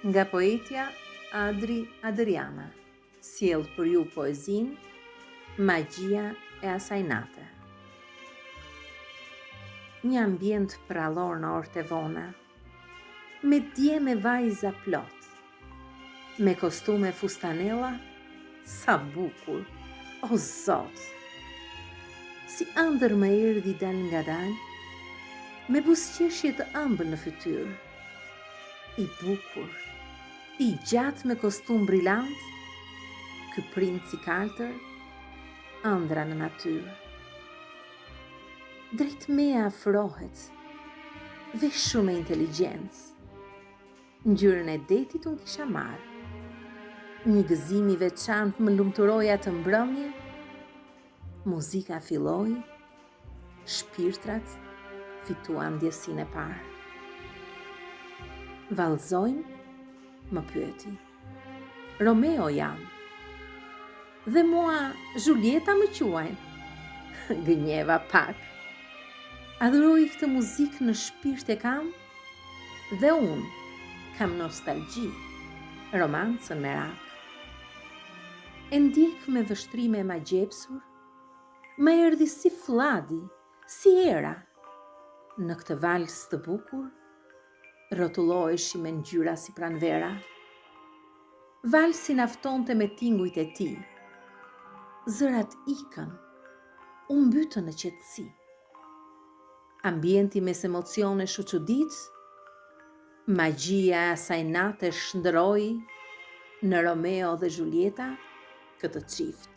Nga poetja Adri Adriana, sjell për ju poezinë Magjia e asaj nate. Një ambient prallor në orët e vona, me dje me vajza plot, me kostume fustanella, sa bukur, o zot! Si ëndër më erdhi dal nga dal, me buzëqeshje të ëmbël në fytyrë, i bukur, i gjatë me kostum brillant, ky princ i kaltër, ëndra në natyrë. Drejt meja afrohet, veshur me inteligjencë, ngjyrën e detit unë kisha marrë. Një gëzim i veçantë më lumturoi atë mbrëmje, muzika filloi, shpirtrat fituan ndjesinë e parë. Vallëzojmë, më pyeti. Romeo jam. Dhe mua Julieta më quajnë. Gënjeva pak. Adhuroj këtë muzikë në shpirt e kam, dhe unë kam nostalgji, romancën me rak. E ndjek me vështrime ma gjepsur, më erdhi si fladi, si era. Në këtë vals të bukur, rrotulloheshim me ngjyra si pranvera. Valsi naftonte me tingujt e tij. Zërat ikën, u mbytën në qetësi. Ambienti mes emocionesh u çudit, magjia e asaj nate shndroi në Romeo dhe Julieta këtë çift.